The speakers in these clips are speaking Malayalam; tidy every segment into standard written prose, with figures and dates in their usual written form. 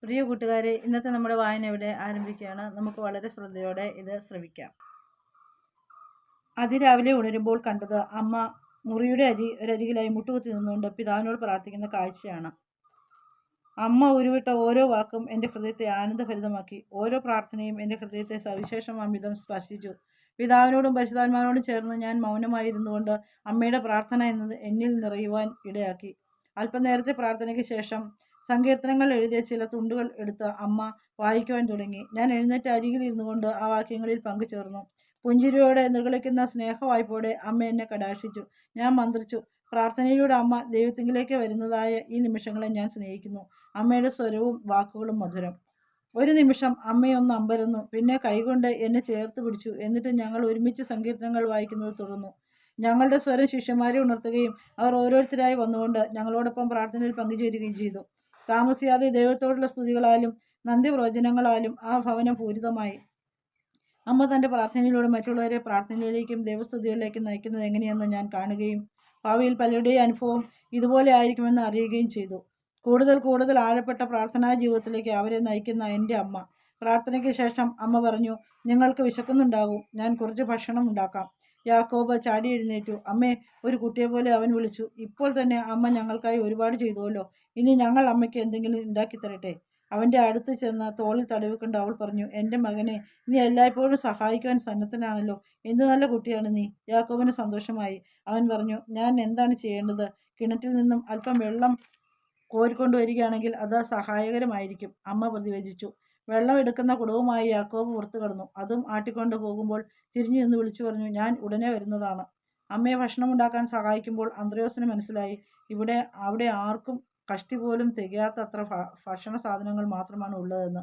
പ്രിയ കൂട്ടുകാരെ, ഇന്നത്തെ നമ്മുടെ വായന ഇവിടെ ആരംഭിക്കുകയാണ്. നമുക്ക് വളരെ ശ്രദ്ധയോടെ ഇത് ശ്രവിക്കാം. അതിരാവിലെ ഉണരുമ്പോൾ കണ്ടത് അമ്മ മുറിയുടെ ഒരരികിലായി മുട്ടുകുത്തി നിന്നുകൊണ്ട് പിതാവിനോട് പ്രാർത്ഥിക്കുന്ന കാഴ്ചയാണ്. അമ്മ ഉരുവിട്ട ഓരോ വാക്കും എൻ്റെ ഹൃദയത്തെ ആനന്ദഭരിതമാക്കി. ഓരോ പ്രാർത്ഥനയും എൻ്റെ ഹൃദയത്തെ സവിശേഷമാംവിധം സ്പർശിച്ചു. പിതാവിനോടും പരിശുദ്ധാത്മാവിനോടും ചേർന്ന് ഞാൻ മൗനമായിരുന്നുകൊണ്ട് അമ്മയുടെ പ്രാർത്ഥന എന്നത് എന്നിൽ നിറയുവാൻ ഇടയാക്കി. അല്പനേരത്തെ പ്രാർത്ഥനയ്ക്ക് ശേഷം സങ്കീർത്തനങ്ങൾ എഴുതിയ ചില തുണ്ടുകൾ എടുത്ത് അമ്മ വായിക്കുവാൻ തുടങ്ങി. ഞാൻ എഴുന്നേറ്റ് അരികിലിരുന്നു കൊണ്ട് ആ വാക്യങ്ങളിൽ പങ്കുചേർന്നു. പുഞ്ചിരിയോടെ നിർഗളിക്കുന്ന സ്നേഹവായ്പോടെ അമ്മ എന്നെ കടാക്ഷിച്ചു. ഞാൻ മന്ത്രിച്ചു. പ്രാർത്ഥനയിലൂടെ അമ്മ ദൈവത്തിങ്കിലേക്ക് വരുന്നതായ ഈ നിമിഷങ്ങളെ ഞാൻ സ്നേഹിക്കുന്നു. അമ്മയുടെ സ്വരവും വാക്കുകളും മധുരം. ഒരു നിമിഷം അമ്മയൊന്ന് അമ്പരന്നു. പിന്നെ കൈകൊണ്ട് എന്നെ ചേർത്ത് പിടിച്ചു. എന്നിട്ട് ഞങ്ങൾ ഒരുമിച്ച് സങ്കീർത്തനങ്ങൾ വായിക്കുന്നത് തുടർന്നു. ഞങ്ങളുടെ സ്വരം ശിഷ്യന്മാരെ ഉണർത്തുകയും അവർ ഓരോരുത്തരായി വന്നുകൊണ്ട് ഞങ്ങളോടൊപ്പം പ്രാർത്ഥനയിൽ പങ്കുചേരുകയും ചെയ്തു. താമസിയാതെ ദൈവത്തോടുള്ള സ്തുതികളാലും നന്ദിപ്രവചനങ്ങളാലും ആ ഭവനം പൂരിതമായി. അമ്മ തൻ്റെ പ്രാർത്ഥനയിലൂടെ മറ്റുള്ളവരെ പ്രാർത്ഥനയിലേക്കും ദൈവസ്തുതികളിലേക്കും നയിക്കുന്നത് എങ്ങനെയെന്ന് ഞാൻ കാണുകയും ഭാവിയിൽ പലരുടെയും അനുഭവം ഇതുപോലെ ആയിരിക്കുമെന്ന് അറിയുകയും ചെയ്തു. കൂടുതൽ കൂടുതൽ ആഴപ്പെട്ട പ്രാർത്ഥനാ ജീവിതത്തിലേക്ക് അവരെ നയിക്കുന്ന എൻ്റെ അമ്മ. പ്രാർത്ഥനയ്ക്ക് ശേഷം അമ്മ പറഞ്ഞു, നിങ്ങൾക്ക് വിശക്കുന്നുണ്ടാകും, ഞാൻ കുറച്ച് ഭക്ഷണം ഉണ്ടാക്കാം. യാക്കോബ് ചാടി എഴുന്നേറ്റു. അമ്മേ, ഒരു കുട്ടിയെ പോലെ അവൻ വിളിച്ചു. ഇപ്പോൾ തന്നെ അമ്മ ഞങ്ങൾക്കായി ഒരുപാട് ചെയ്തുവല്ലോ. ഇനി ഞങ്ങൾ അമ്മയ്ക്ക് എന്തെങ്കിലും ഉണ്ടാക്കി തരട്ടെ. അവൻ്റെ അടുത്ത് ചെന്ന് തോളിൽ തടവിക്കൊണ്ട് അവൾ പറഞ്ഞു, എൻ്റെ മകനെ, നീ എല്ലായ്പ്പോഴും സഹായിക്കുവാൻ സന്നദ്ധനാണല്ലോ. എന്ത് നല്ല കുട്ടിയാണ് നീ. യാക്കോബിന് സന്തോഷമായി. അവൻ പറഞ്ഞു, ഞാൻ എന്താണ് ചെയ്യേണ്ടത്? കിണറ്റിൽ നിന്നും അല്പം വെള്ളം കോരിക്കൊണ്ടുവരികയാണെങ്കിൽ അത് സഹായകരമായിരിക്കും. അമ്മ പ്രതിവചിച്ചു. വെള്ളം എടുക്കുന്ന കുടവുമായി യാക്കോബ് പുറത്തു കടന്നു. അതും ആട്ടിക്കൊണ്ട് പോകുമ്പോൾ തിരിഞ്ഞു നിന്ന് വിളിച്ചു പറഞ്ഞു, ഞാൻ ഉടനെ വരുന്നതാണ്. അമ്മയെ ഭക്ഷണം ഉണ്ടാക്കാൻ സഹായിക്കുമ്പോൾ അന്ത്രയോസിന് മനസ്സിലായി, അവിടെ ആർക്കും കഷ്ടി പോലും തികയാത്തത്ര ഭക്ഷണ സാധനങ്ങൾ മാത്രമാണ് ഉള്ളതെന്ന്.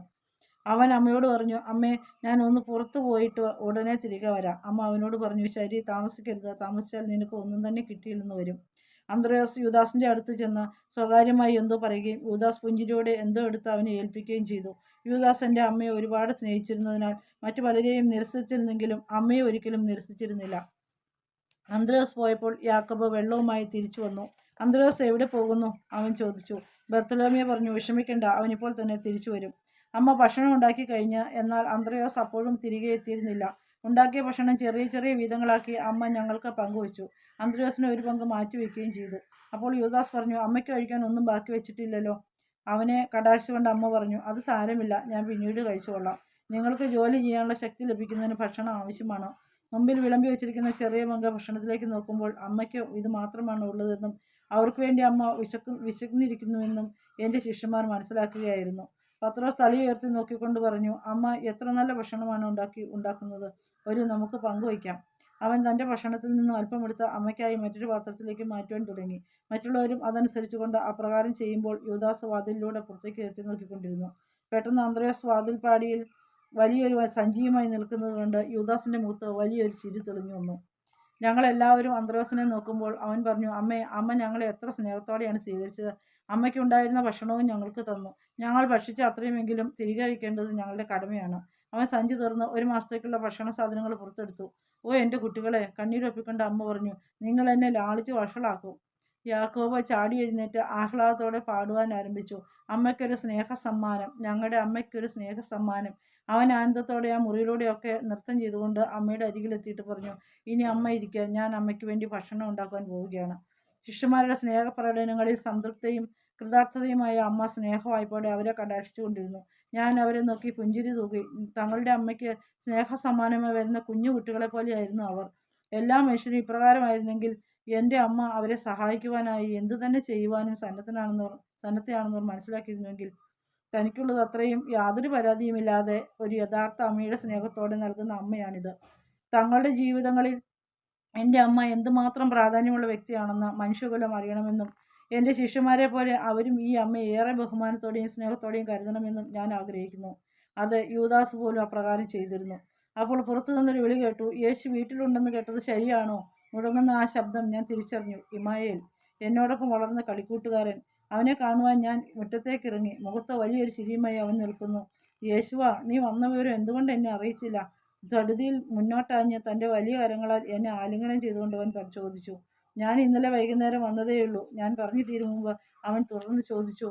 അവൻ അമ്മയോട് പറഞ്ഞു, അമ്മേ, ഞാൻ ഒന്ന് പുറത്തു പോയിട്ട് ഉടനെ തിരികെ വരാം. അമ്മ അവനോട് പറഞ്ഞു, ശരി, താമസിക്കരുത്. താമസിച്ചാൽ നിനക്ക് ഒന്നും തന്നെ കിട്ടിയില്ലെന്ന് വരും. അന്ത്രയോസ് യൂദാസിൻ്റെ അടുത്ത് ചെന്ന് സ്വകാര്യമായി എന്തോ പറയുകയും യൂദാസ് പുഞ്ചിരിയോടെ എന്തോ എടുത്ത് അവനെ ഏൽപ്പിക്കുകയും ചെയ്തു. യൂദാസ് എൻ്റെ അമ്മയെ ഒരുപാട് സ്നേഹിച്ചിരുന്നതിനാൽ മറ്റു പലരെയും നിരസിച്ചിരുന്നെങ്കിലും അമ്മയെ ഒരിക്കലും നിരസിച്ചിരുന്നില്ല. അന്ത്രയോസ് പോയപ്പോൾ യാക്കോബ് വെള്ളവുമായി തിരിച്ചു വന്നു. അന്ത്രയോസ് എവിടെ പോകുന്നു? അവൻ ചോദിച്ചു. ബർത്തലോമിയ പറഞ്ഞു, വിഷമിക്കേണ്ട, അവനിപ്പോൾ തന്നെ തിരിച്ചു വരും. അമ്മ ഭക്ഷണം ഉണ്ടാക്കി കഴിഞ്ഞ്. എന്നാൽ അന്ത്രയോസ് അപ്പോഴും തിരികെ എത്തിയിരുന്നില്ല. ഉണ്ടാക്കിയ ഭക്ഷണം ചെറിയ ചെറിയ വീതങ്ങളാക്കി അമ്മ ഞങ്ങൾക്ക് പങ്കുവച്ചു. അന്ത്രയോസിന് ഒരു പങ്ക് മാറ്റിവെക്കുകയും ചെയ്തു. അപ്പോൾ യൂദാസ് പറഞ്ഞു, അമ്മയ്ക്ക് കഴിക്കാൻ ഒന്നും ബാക്കി വെച്ചിട്ടില്ലല്ലോ. അവനെ കടാക്ഷിച്ചുകൊണ്ട് അമ്മ പറഞ്ഞു, അത് സാരമില്ല, ഞാൻ പിന്നീട് കഴിച്ചുകൊള്ളാം. നിങ്ങൾക്ക് ജോലി ചെയ്യാനുള്ള ശക്തി ലഭിക്കുന്നതിന് ഭക്ഷണം ആവശ്യമാണ്. മുമ്പിൽ വിളമ്പി വെച്ചിരിക്കുന്ന ചെറിയ പങ്ക് ഭക്ഷണത്തിലേക്ക് നോക്കുമ്പോൾ അമ്മയ്ക്ക് ഇത് മാത്രമാണ് ഉള്ളതെന്നും അവർക്ക് വേണ്ടി അമ്മ വിശന്നിരിക്കുന്നുവെന്നും എൻ്റെ ശിഷ്യന്മാർ മനസ്സിലാക്കുകയായിരുന്നു. പത്രോസ് തലയുയർത്തി നോക്കിക്കൊണ്ട് പറഞ്ഞു, അമ്മ എത്ര നല്ല ഭക്ഷണമാണ് ഉണ്ടാക്കുന്നത്. വരൂ, നമുക്ക് പങ്കുവയ്ക്കാം. അവൻ തൻ്റെ ഭക്ഷണത്തിൽ നിന്നും അല്പമെടുത്ത് അമ്മയ്ക്കായി മറ്റൊരു പാത്രത്തിലേക്ക് മാറ്റുവാൻ തുടങ്ങി. മറ്റുള്ളവരും അതനുസരിച്ചുകൊണ്ട് അപ്രകാരം ചെയ്യുമ്പോൾ യൂദാസ് വാതിലിലൂടെ പുറത്തേക്ക് എത്തി നോക്കിക്കൊണ്ടിരുന്നു. പെട്ടെന്ന് അന്ത്രയോസ് വാതിൽപ്പാടിയിൽ വലിയൊരു സഞ്ചിയുമായി നിൽക്കുന്നത് കണ്ട് യൂദാസിൻ്റെ മുഖത്ത് വലിയൊരു ചിരി തെളിഞ്ഞു വന്നു. ഞങ്ങളെല്ലാവരും അന്ത്രയോസിനെ നോക്കുമ്പോൾ അവൻ പറഞ്ഞു, അമ്മ ഞങ്ങളെ എത്ര സ്നേഹത്തോടെയാണ് സ്വീകരിച്ചത്. അമ്മയ്ക്ക് ഉണ്ടായിരുന്ന ഭക്ഷണവും ഞങ്ങൾക്ക് തന്നു. ഞങ്ങൾ ഭക്ഷിച്ച അത്രയുമെങ്കിലും തിരികെ വയ്ക്കേണ്ടത് ഞങ്ങളുടെ കടമയാണ്. അവൻ സഞ്ചി തുറന്ന് 1 മാസത്തേക്കുള്ള ഭക്ഷണ സാധനങ്ങൾ പുറത്തെടുത്തു. ഓ എൻ്റെ കുട്ടികളെ, കണ്ണീരൊപ്പിക്കൊണ്ട് അമ്മ പറഞ്ഞു, നിങ്ങൾ എന്നെ ലാളിച്ച് വഷളാക്കും. യാക്കോബ് ചാടി എഴുന്നേറ്റ് ആഹ്ലാദത്തോടെ പാടുവാൻ ആരംഭിച്ചു. അമ്മയ്ക്കൊരു സ്നേഹസമ്മാനം, ഞങ്ങളുടെ അമ്മയ്ക്കൊരു സ്നേഹസമ്മാനം. അവൻ ആനന്ദത്തോടെ ആ മുറിയിലൂടെയൊക്കെ നൃത്തം ചെയ്തുകൊണ്ട് അമ്മയുടെ അരികിലെത്തിയിട്ട് പറഞ്ഞു, ഇനി അമ്മ ഇരിക്കുക, ഞാൻ അമ്മയ്ക്ക് വേണ്ടി ഭക്ഷണം ഉണ്ടാക്കാൻ പോവുകയാണ്. ശിഷ്യന്മാരുടെ സ്നേഹപ്രകടനങ്ങളിൽ സംതൃപ്തയും കൃതാർത്ഥതയുമായ അമ്മ സ്നേഹവായ്പോടെ അവരെ കടാക്ഷിച്ചുകൊണ്ടിരുന്നു. ഞാൻ അവരെ നോക്കി പുഞ്ചിരി തൂകി. തങ്ങളുടെ അമ്മയ്ക്ക് സ്നേഹസമ്മാനമായി വരുന്ന കുഞ്ഞു കുട്ടികളെ പോലെയായിരുന്നു അവർ. എല്ലാ മനുഷ്യരും ഇപ്രകാരമായിരുന്നെങ്കിൽ എൻ്റെ അമ്മ അവരെ സഹായിക്കുവാനായി എന്തു തന്നെ ചെയ്യുവാനും സന്നദ്ധയാണെന്നവർ മനസ്സിലാക്കിയിരുന്നുവെങ്കിൽ. തനിക്കുള്ളത് അത്രയും യാതൊരു പരാതിയുമില്ലാതെ ഒരു യഥാർത്ഥ അമ്മയുടെ സ്നേഹത്തോടെ നൽകുന്ന അമ്മയാണിത്. തങ്ങളുടെ ജീവിതങ്ങളിൽ എൻ്റെ അമ്മ എന്തുമാത്രം പ്രാധാന്യമുള്ള വ്യക്തിയാണെന്ന് മനുഷ്യകുലം അറിയണമെന്നും എൻ്റെ ശിഷ്യന്മാരെ പോലെ അവരും ഈ അമ്മയെ ഏറെ ബഹുമാനത്തോടെയും സ്നേഹത്തോടെയും കരുതണമെന്നും ഞാൻ ആഗ്രഹിക്കുന്നു. അത് യൂദാസ് പോലും അപ്രകാരം ചെയ്തിരുന്നു. അപ്പോൾ പുറത്തു നിന്നൊരു വിളി കേട്ടു. യേശു വീട്ടിലുണ്ടെന്ന് കേട്ടത് ശരിയാണോ? മുഴങ്ങുന്ന ആ ശബ്ദം ഞാൻ തിരിച്ചറിഞ്ഞു. ഇമ്മായേൽ, എന്നോടൊപ്പം വളർന്ന കളിക്കൂട്ടുകാരൻ. അവനെ കാണുവാൻ ഞാൻ മുറ്റത്തേക്കിറങ്ങി. മുഖത്ത് വലിയൊരു ചിരിയുമായി അവൻ നിൽക്കുന്നു. യേശുവാ, നീ വന്ന വിവരം എന്തുകൊണ്ട് എന്നെ അറിയിച്ചില്ല? ധൃതിയിൽ മുന്നോട്ടാഞ്ഞ് തൻ്റെ വലിയ കരങ്ങളാൽ എന്നെ ആലിംഗനം ചെയ്തുകൊണ്ട് അവൻ ചോദിച്ചു. ഞാൻ ഇന്നലെ വൈകുന്നേരം വന്നതേയുള്ളൂ. ഞാൻ പറഞ്ഞു തീരും മുമ്പ് അവൻ തുടർന്ന് ചോദിച്ചു,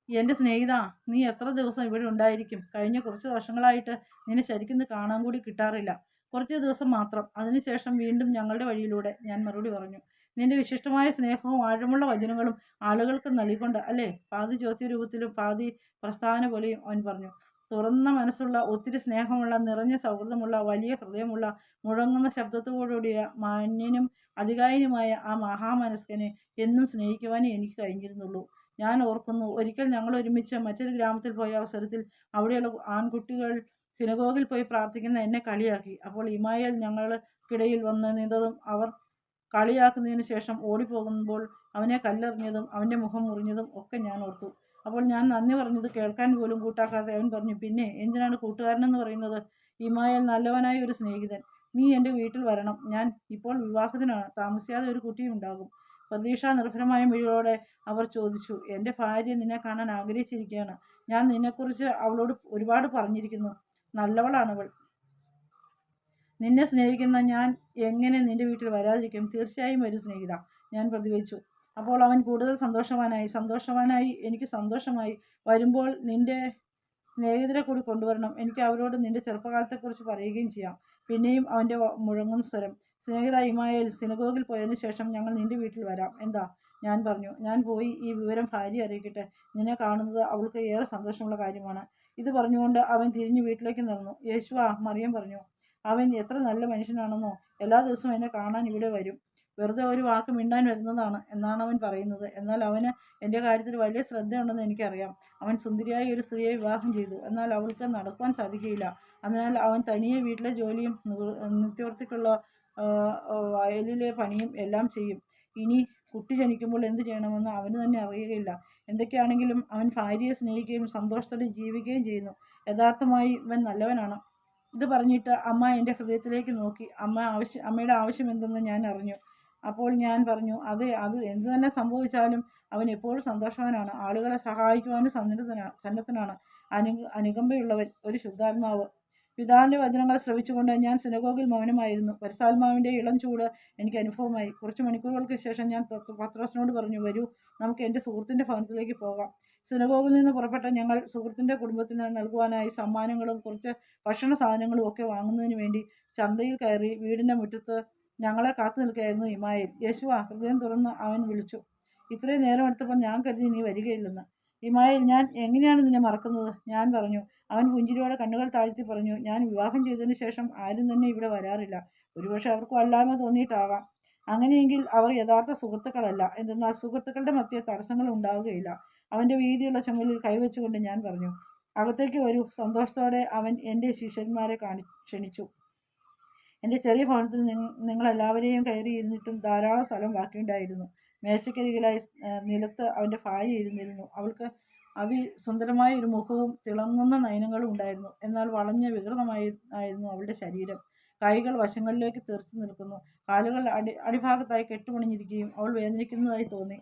എൻ്റെ സ്നേഹിത, നീ എത്ര ദിവസം ഇവിടെ ഉണ്ടായിരിക്കും? കഴിഞ്ഞ കുറച്ച് വർഷങ്ങളായിട്ട് നിന്നെ ശരിക്കും കാണാൻ കൂടി കിട്ടാറില്ല. കുറച്ച് ദിവസം മാത്രം. അതിനുശേഷം വീണ്ടും ഞങ്ങളുടെ വഴിയിലൂടെ, ഞാൻ മറുപടി പറഞ്ഞു. നിന്റെ വിശിഷ്ടമായ സ്നേഹവും ആഴമുള്ള വചനങ്ങളും ആളുകൾക്ക് നൽകിക്കൊണ്ട് അല്ലേ? പാതി ചോദ്യരൂപത്തിലും പാതി പ്രസ്താവന പോലെയും അവൻ പറഞ്ഞു. തുറന്ന മനസ്സുള്ള, ഒത്തിരി സ്നേഹമുള്ള, നിറഞ്ഞ സൗഹൃദമുള്ള, വലിയ ഹൃദയമുള്ള, മുഴങ്ങുന്ന ശബ്ദത്തോടുകൂടിയ, മാന്യനും അതികായനുമായ ആ മഹാമനസ്കനെ എന്നും സ്നേഹിക്കുവാനേ എനിക്ക് കഴിഞ്ഞിരുന്നുള്ളൂ. ഞാൻ ഓർക്കുന്നു, ഒരിക്കൽ ഞങ്ങൾ ഒരുമിച്ച് മറ്റൊരു ഗ്രാമത്തിൽ പോയ അവസരത്തിൽ അവിടെയുള്ള ആൺകുട്ടികൾ സിനഗോഗിൽ പോയി പ്രാർത്ഥിക്കുന്ന എന്നെ കളിയാക്കി. അപ്പോൾ ഇമായേൽ ഞങ്ങൾക്കിടയിൽ വന്ന് നിന്നതും അവർ കളിയാക്കുന്നതിന് ശേഷം ഓടിപ്പോകുമ്പോൾ അവനെ കല്ലെറിഞ്ഞതും അവൻ്റെ മുഖം മുറിഞ്ഞതും ഒക്കെ ഞാൻ ഓർത്തു. അപ്പോൾ ഞാൻ നന്ദി പറഞ്ഞത് കേൾക്കാൻ പോലും കൂട്ടാക്കാതെ അവൻ പറഞ്ഞു, പിന്നെ എന്തിനാണ് കൂട്ടുകാരനെന്ന് പറയുന്നത്? ഇമായേൽ നല്ലവനായ ഒരു സ്നേഹിതൻ. നീ എൻ്റെ വീട്ടിൽ വരണം. ഞാൻ ഇപ്പോൾ വിവാഹിതനാണ്. താമസിയാതെ ഒരു കുട്ടിയും ഉണ്ടാകും. പ്രതീക്ഷാ നിർഭരമായ മിഴിയോടെ അവർ ചോദിച്ചു. എൻ്റെ ഭാര്യ നിന്നെ കാണാൻ ആഗ്രഹിച്ചിരിക്കുകയാണ്. ഞാൻ നിന്നെക്കുറിച്ച് അവളോട് ഒരുപാട് പറഞ്ഞിരിക്കുന്നു. നല്ലവളാണവൾ. നിന്നെ സ്നേഹിക്കുന്ന ഞാൻ എങ്ങനെ നിന്റെ വീട്ടിൽ വരാതിരിക്കും? തീർച്ചയായും വരും സ്നേഹിത, ഞാൻ പ്രതിവച്ചു. അപ്പോൾ അവൻ കൂടുതൽ സന്തോഷവാനായി. എനിക്ക് സന്തോഷമായി. വരുമ്പോൾ നിന്റെ സ്നേഹിതരെ കൂടി കൊണ്ടുവരണം. എനിക്ക് അവരോട് നിന്റെ ചെറുപ്പകാലത്തെക്കുറിച്ച് പറയുകയും ചെയ്യാം. പിന്നെയും അവൻ്റെ മുഴങ്ങുന്ന സ്വരം. സ്നേഹിത ഇമായേൽ, സിനഗോഗിൽ പോയതിന് ശേഷം ഞങ്ങൾ നിന്റെ വീട്ടിൽ വരാം. എന്താ? ഞാൻ പറഞ്ഞു. ഞാൻ പോയി ഈ വിവരം ഭാര്യ അറിയിക്കട്ടെ. നിന്നെ കാണുന്നത് അവൾക്ക് ഏറെ സന്തോഷമുള്ള കാര്യമാണ്. ഇത് പറഞ്ഞുകൊണ്ട് അവൻ തിരിഞ്ഞ് വീട്ടിലേക്ക് നടന്നു. യേശുവാ, മറിയം പറഞ്ഞു. അവൻ എത്ര നല്ല മനുഷ്യനാണെന്നോ. എല്ലാ ദിവസവും എന്നെ കാണാൻ ഇവിടെ വരും. വെറുതെ ഒരു വാക്ക് മിണ്ടാൻ വരുന്നതാണ് എന്നാണ് അവൻ പറയുന്നത്. എന്നാൽ അവന് എൻ്റെ കാര്യത്തിൽ വലിയ ശ്രദ്ധയുണ്ടെന്ന് എനിക്കറിയാം. അവൻ സുന്ദരിയായ ഒരു സ്ത്രീയെ വിവാഹം ചെയ്തു. എന്നാൽ അവൾക്ക് നടക്കുവാൻ സാധിക്കുകയില്ല. അതിനാൽ അവൻ തനിയെ വീട്ടിലെ ജോലിയും നിത്യവൃത്തിക്കുള്ള വയലിലെ പണിയും എല്ലാം ചെയ്യും. ഇനി കുട്ടി ജനിക്കുമ്പോൾ എന്ത് ചെയ്യണമെന്ന് അവന് തന്നെ അറിയുകയില്ല. എന്തൊക്കെയാണെങ്കിലും അവൻ ഭാര്യയെ സ്നേഹിക്കുകയും സന്തോഷത്തോടെ ജീവിക്കുകയും ചെയ്യുന്നു. യഥാർത്ഥമായി ഇവൻ നല്ലവനാണ്. ഇത് പറഞ്ഞിട്ട് അമ്മ എൻ്റെ ഹൃദയത്തിലേക്ക് നോക്കി. അമ്മയുടെ ആവശ്യം എന്തെന്ന് ഞാൻ അറിഞ്ഞു. അപ്പോൾ ഞാൻ പറഞ്ഞു, അതെ, അത് എന്തു തന്നെ സംഭവിച്ചാലും അവൻ എപ്പോഴും സന്തോഷവാനാണ്. ആളുകളെ സഹായിക്കുവാനും സന്നദ്ധനാണ്. അനുകമ്പയുള്ളവൻ, ഒരു ശുദ്ധാത്മാവ്. പിതാവിൻ്റെ വചനങ്ങൾ ശ്രവിച്ചുകൊണ്ട് ഞാൻ സിനഗോഗിൽ മൗനമായിരുന്നു. പരിശുദ്ധാത്മാവിൻ്റെ ഇളം ചൂട് എനിക്ക് അനുഭവമായി. കുറച്ച് മണിക്കൂറുകൾക്ക് ശേഷം ഞാൻ പത്രോസിനോട് പറഞ്ഞു, വരൂ, നമുക്ക് എൻ്റെ സുഹൃത്തിൻ്റെ ഭവനത്തിലേക്ക് പോകാം. സിനഗോഗിൽ നിന്ന് പുറപ്പെട്ട ഞങ്ങൾ സുഹൃത്തിൻ്റെ കുടുംബത്തിന് നൽകുവാനായി സമ്മാനങ്ങളും കുറച്ച് ഭക്ഷണ സാധനങ്ങളും ഒക്കെ വാങ്ങുന്നതിന് വേണ്ടി ചന്തയിൽ കയറി. വീടിൻ്റെ മുറ്റത്ത് ഞങ്ങളെ കാത്തു നിൽക്കുകയായിരുന്നു ഇമായേൽ. യേശുവാ, ഹൃദയം തുറന്ന് അവൻ വിളിച്ചു. ഇത്രയും നേരം എടുത്തപ്പോൾ ഞാൻ കരുതി നീ വരികയില്ലെന്ന്. ഇമായേൽ, ഞാൻ എങ്ങനെയാണ് നിന്നെ മറക്കുന്നത്? ഞാൻ പറഞ്ഞു. അവൻ പുഞ്ചിരിയോടെ കണ്ണുകൾ താഴ്ത്തി പറഞ്ഞു, ഞാൻ വിവാഹം ചെയ്തതിന് ശേഷം ആരും തന്നെ ഇവിടെ വരാറില്ല. ഒരുപക്ഷെ അവർക്ക് വല്ലായ്മ തോന്നിയിട്ടാകാം. അങ്ങനെയെങ്കിൽ അവർ യഥാർത്ഥ സുഹൃത്തുക്കളല്ല. എന്തെന്നാൽ സുഹൃത്തുക്കളുടെ മധ്യ തടസ്സങ്ങൾ ഉണ്ടാവുകയില്ല. അവൻ്റെ വീതിയുള്ള ചുമലിൽ കൈവച്ചുകൊണ്ട് ഞാൻ പറഞ്ഞു, അകത്തേക്ക് വരൂ. സന്തോഷത്തോടെ അവൻ എൻ്റെ ശിഷ്യന്മാരെ ക്ഷണിച്ചു. എൻ്റെ ചെറിയ ഭവനത്തിൽ നിങ്ങളെല്ലാവരെയും കയറിയിരുന്നിട്ടും ധാരാളം സ്ഥലം ബാക്കിയുണ്ടായിരുന്നു. മേശയ്ക്കരികിലായി നിലത്ത് അവൻ്റെ ഭാര്യ ഇരുന്നിരുന്നു. അവൾക്ക് അതിസുന്ദരമായ ഒരു മുഖവും തിളങ്ങുന്ന നയനങ്ങളും ഉണ്ടായിരുന്നു. എന്നാൽ വളഞ്ഞ വികൃതമായിരുന്നു അവളുടെ ശരീരം. കൈകൾ വശങ്ങളിലേക്ക് തെറിച്ചു നിൽക്കുന്നു. കാലുകൾ അടിഭാഗത്തായി കെട്ടുപണിഞ്ഞിരിക്കുകയും അവൾ വേദനിക്കുന്നതായി തോന്നി.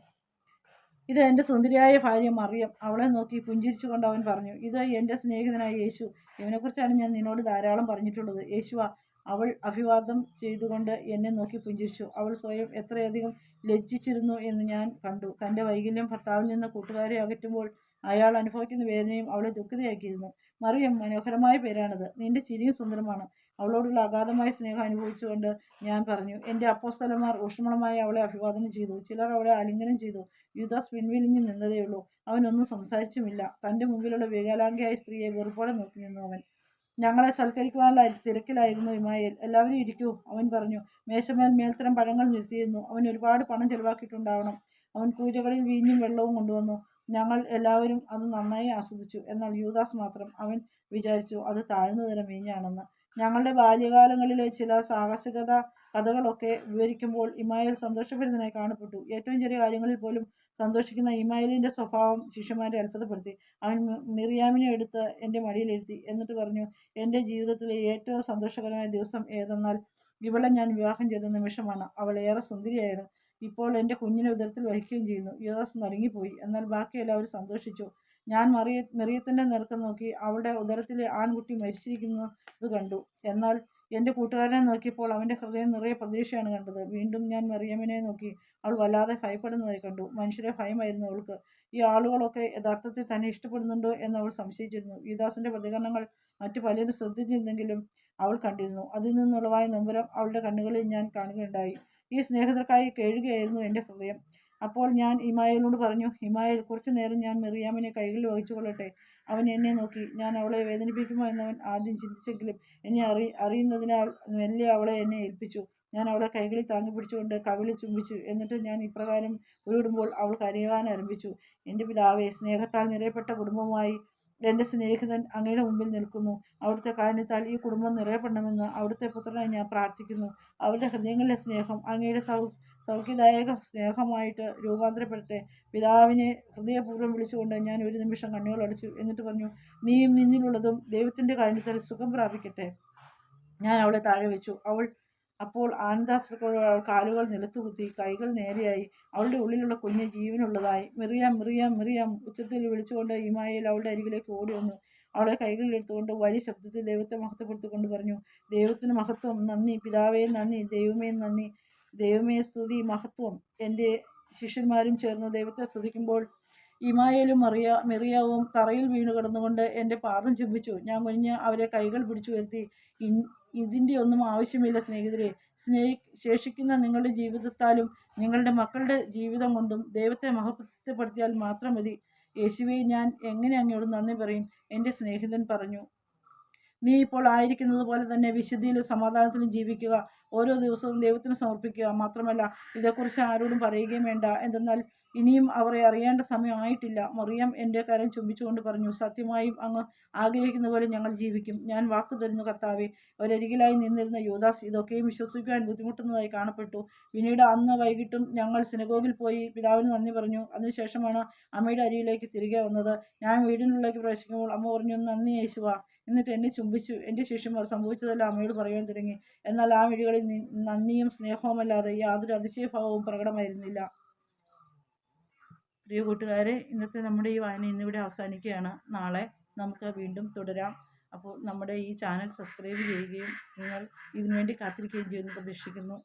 ഇത് എൻ്റെ സുന്ദരിയായ ഭാര്യ മറിയം. അവളെ നോക്കി പുഞ്ചിരിച്ചുകൊണ്ട് അവൻ പറഞ്ഞു, ഇത് എൻ്റെ സ്നേഹിതനായ യേശു. ഇവനെക്കുറിച്ചാണ് ഞാൻ നിന്നോട് ധാരാളം പറഞ്ഞിട്ടുള്ളത്. യേശുവാ. അവൾ അഭിവാദം ചെയ്തുകൊണ്ട് എന്നെ നോക്കി പുഞ്ചിരിച്ചു. അവൾ സ്വയം എത്രയധികം ലജ്ജിച്ചിരുന്നു എന്ന് ഞാൻ കണ്ടു. തൻ്റെ വൈകല്യം ഭർത്താവിൽ നിന്ന് കൂട്ടുകാരെ അകറ്റുമ്പോൾ അയാൾ അനുഭവിക്കുന്ന വേദനയും അവളെ ദുഃഖിതയാക്കിയിരുന്നു. മറിയം, മനോഹരമായ പേരാണത്. നിന്റെ ചിരിയും സുന്ദരമാണ്. അവളോടുള്ള അഗാധമായ സ്നേഹം അനുഭവിച്ചുകൊണ്ട് ഞാൻ പറഞ്ഞു. എൻ്റെ അപ്പോസ്തലന്മാർ ഊഷ്മളമായി അവളെ അഭിവാദനം ചെയ്തു. ചിലർ അവളെ ആലിംഗനം ചെയ്തു. യൂദാസ് പിൻവലിഞ്ഞു നിന്നതേയുള്ളൂ. അവനൊന്നും സംസാരിച്ചുമില്ല. തൻ്റെ മുമ്പിലുള്ള വികലാംഗയായ സ്ത്രീയെ വെറുപ്പോടെ നോക്കി നിന്നു അവൻ. ഞങ്ങളെ സൽക്കരിക്കുവാനുള്ള തിരക്കിലായിരുന്നു ഇമായേൽ. എല്ലാവരും ഇരിക്കൂ, അവൻ പറഞ്ഞു. മേൽത്തരം പഴങ്ങൾ നിർത്തിയിരുന്നു. അവൻ ഒരുപാട് പണം ചെലവാക്കിയിട്ടുണ്ടാവണം. അവൻ പൂജകളിൽ വീഞ്ഞും വെള്ളവും കൊണ്ടുവന്നു. ഞങ്ങൾ എല്ലാവരും അത് നന്നായി ആസ്വദിച്ചു. എന്നാൽ യൂദാസ് മാത്രം. അവൻ വിചാരിച്ചു അത് താഴ്ന്ന തരം വീഞ്ഞാണെന്ന്. ഞങ്ങളുടെ ബാല്യകാലങ്ങളിലെ ചില സാഹസികത കഥകളൊക്കെ വിവരിക്കുമ്പോൾ ഇമായേൽ സന്തോഷഭരിതനായി കാണപ്പെട്ടു. ഏറ്റവും ചെറിയ കാര്യങ്ങളിൽ പോലും സന്തോഷിക്കുന്ന ഇമായേലിൻ്റെ സ്വഭാവം ശിഷ്യന്മാരെ അത്ഭുതപ്പെടുത്തി. അവൻ മിറിയാമിനെ എടുത്ത് എൻ്റെ മടിയിലിരുത്തി. എന്നിട്ട് പറഞ്ഞു, എൻ്റെ ജീവിതത്തിലെ ഏറ്റവും സന്തോഷകരമായ ദിവസം ഏതെന്നാൽ ഇവളെ ഞാൻ വിവാഹം ചെയ്ത നിമിഷമാണ്. അവൾ ഏറെ സുന്ദരിയായിരുന്നു. ഇപ്പോൾ എൻ്റെ കുഞ്ഞിനെ ഉദരത്തിൽ വഹിക്കുകയും ചെയ്യുന്നു. യൂദാസ് നടുങ്ങിപ്പോയി. എന്നാൽ ബാക്കി എല്ലാവരും സന്തോഷിച്ചു. ഞാൻ മിറിയത്തിൻ്റെ നേർക്ക് നോക്കി. അവളുടെ ഉദരത്തിലെ ആൺകുട്ടി മരിച്ചിരിക്കുന്നത് കണ്ടു. എന്നാൽ എൻ്റെ കൂട്ടുകാരനെ നോക്കിയപ്പോൾ അവൻ്റെ ഹൃദയം നിറയെ പ്രതീക്ഷയാണ് കണ്ടത്. വീണ്ടും ഞാൻ മറിയമ്മിനെ നോക്കി. അവൾ വല്ലാതെ ഭയപ്പെടുന്നതായി കണ്ടു. മനുഷ്യരെ ഭയമായിരുന്നു അവൾക്ക്. ഈ ആളുകളൊക്കെ യഥാർത്ഥത്തിൽ തന്നെ ഇഷ്ടപ്പെടുന്നുണ്ടോ എന്ന് അവൾ സംശയിച്ചിരുന്നു. യൂദാസിൻ്റെ പ്രതികരണങ്ങൾ മറ്റു പലരും ശ്രദ്ധിച്ചിരുന്നെങ്കിലും അവൾ കണ്ടിരുന്നു. അതിൽ നിന്നുളവായ നൊമ്പരം അവളുടെ കണ്ണുകളിൽ ഞാൻ കാണുകയുണ്ടായി. ഈ സ്നേഹിതർക്കായി കേഴുകയായിരുന്നു എൻ്റെ ഹൃദയം. അപ്പോൾ ഞാൻ ഇമായേലിനോട് പറഞ്ഞു, ഇമായേൽ, കുറച്ചു നേരം ഞാൻ മറിയാമിനെ കൈകളിൽ വഹിച്ചു കൊള്ളട്ടെ. അവൻ എന്നെ നോക്കി. ഞാൻ അവളെ വേദനിപ്പിക്കുമോ എന്നവൻ ആദ്യം ചിന്തിച്ചെങ്കിലും എന്നെ അറിയുന്നതിനാൽ മെല്ലെ അവളെ എന്നെ ഏൽപ്പിച്ചു. ഞാൻ അവളെ കൈകളിൽ താങ്ങി പിടിച്ചുകൊണ്ട് കവിളിൽ ചുംബിച്ചു. എന്നിട്ട് ഞാൻ ഇപ്രകാരം ഉരുവിടുമ്പോൾ അവൾ കരയുവാൻ ആരംഭിച്ചു. എൻ്റെ പിതാവേ, സ്നേഹത്താൽ നിറയപ്പെട്ട കുടുംബമായി എൻ്റെ സ്നേഹിതൻ അങ്ങയുടെ മുമ്പിൽ നിൽക്കുന്നു. അവിടുത്തെ കാരുണ്യത്താൽ ഈ കുടുംബം നിറയപ്പെടണമെന്ന് അവിടുത്തെ പുത്രനായി ഞാൻ പ്രാർത്ഥിക്കുന്നു. അവരുടെ ഹൃദയങ്ങളിലെ സ്നേഹം അങ്ങയുടെ സൗഖ്യദായക സ്നേഹമായിട്ട് രൂപാന്തരപ്പെടട്ടെ. പിതാവിനെ ഹൃദയപൂർവ്വം വിളിച്ചുകൊണ്ട് ഞാൻ ഒരു നിമിഷം കണ്ണുകൾ അടച്ചു. എന്നിട്ട് പറഞ്ഞു, നീയും നിന്നിലുള്ളതും ദൈവത്തിൻ്റെ കാരുണ്യത്താൽ സുഖം പ്രാപിക്കട്ടെ. ഞാൻ അവളെ താഴെ വെച്ചു. അപ്പോൾ ആനന്ദാശ്രുക്കളോട് അവൾ കാലുകൾ നിലത്തുകുത്തി, കൈകൾ നേരെയായി. അവളുടെ ഉള്ളിലുള്ള കുഞ്ഞ് ജീവനുള്ളതായി. മിറിയാം, മിറിയാം, മിറിയാം ഉച്ചത്തിൽ വിളിച്ചുകൊണ്ട് ഇമായേൽ അവളുടെ അരികിലേക്ക് ഓടി വന്നു. അവളെ കൈകളിലെടുത്തുകൊണ്ട് വലിയ ശബ്ദത്തിൽ ദൈവത്തെ മഹത്വപ്പെടുത്തിക്കൊണ്ട് പറഞ്ഞു, ദൈവത്തിന് മഹത്വം, നന്ദി. പിതാവേ നന്ദി. ദൈവമേ നന്ദി. ദൈവമേ സ്തുതി, മഹത്വം. എൻ്റെ ശിഷ്യന്മാരും ചേർന്ന് ദൈവത്തെ സ്തുതിക്കുമ്പോൾ ഇമായേലും മെറിയാവും തറയിൽ വീണു കിടന്നുകൊണ്ട് എൻ്റെ പാദം ചുംബിച്ചു. ഞാൻ കുനിഞ്ഞ് അവരെ കൈകൾ പിടിച്ചു ഉയർത്തി. ഇതിൻ്റെ ഒന്നും ആവശ്യമില്ല സ്നേഹിതരെ. ശേഷിക്കുന്ന നിങ്ങളുടെ ജീവിതത്താലും നിങ്ങളുടെ മക്കളുടെ ജീവിതം കൊണ്ടും ദൈവത്തെ മഹത്വപ്പെടുത്തിയാൽ മാത്രം മതി. യേശുവേ, ഞാൻ എങ്ങനെ അങ്ങയോട് നന്ദി പറയും? എൻ്റെ സ്നേഹിതൻ പറഞ്ഞു. നീ ഇപ്പോൾ ആയിരിക്കുന്നത് പോലെ തന്നെ വിശുദ്ധിയിലും സമാധാനത്തിലും ജീവിക്കുക. ഓരോ ദിവസവും ദൈവത്തിന് സമർപ്പിക്കുക. മാത്രമല്ല, ഇതേക്കുറിച്ച് ആരോടും പറയുകയും വേണ്ട. എന്തെന്നാൽ ഇനിയും അവരെ അറിയേണ്ട സമയം ആയിട്ടില്ല. മറിയം എൻ്റെ കരം ചുംബിച്ചുകൊണ്ട് പറഞ്ഞു, സത്യമായും അങ്ങ് ആഗ്രഹിക്കുന്ന പോലെ ഞങ്ങൾ ജീവിക്കും. ഞാൻ വാക്കു തരുന്നു കർത്താവേ. ഒരരികിലായി നിന്നിരുന്ന യൂദാസ് ഇതൊക്കെയും വിശ്വസിക്കുവാൻ ബുദ്ധിമുട്ടുന്നതായി കാണപ്പെട്ടു. പിന്നീട് അന്ന് വൈകിട്ടും ഞങ്ങൾ സിനഗോഗിൽ പോയി പിതാവിന് നന്ദി പറഞ്ഞു. അതിനുശേഷമാണ് അമ്മയുടെ അരികിലേക്ക് തിരികെ വന്നത്. ഞാൻ വീടിനുള്ളിലേക്ക് പ്രവേശിക്കുമ്പോൾ അമ്മ പറഞ്ഞു, നന്ദി യേശുവ. എന്നിട്ട് എന്നെ ചുംബിച്ചു. എൻ്റെ ശിഷ്യന്മാർ സംഭവിച്ചതെല്ലാം അമ്മയോട് പറയാൻ തുടങ്ങി. എന്നാൽ ആ വഴികളിൽ നന്ദിയും സ്നേഹവുമല്ലാതെ യാതൊരു അതിശയഭാവവും പ്രകടമായിരുന്നില്ല. പ്രിയ കൂട്ടുകാരെ, ഇന്നത്തെ നമ്മുടെ ഈ വായന ഇന്നിവിടെ അവസാനിക്കുകയാണ്. നാളെ നമുക്ക് വീണ്ടും തുടരാം. അപ്പോൾ നമ്മുടെ ഈ ചാനൽ സബ്സ്ക്രൈബ് ചെയ്യുകയും നിങ്ങൾ ഇതിനുവേണ്ടി കാത്തിരിക്കുകയും ചെയ്യുമെന്ന് പ്രതീക്ഷിക്കുന്നു.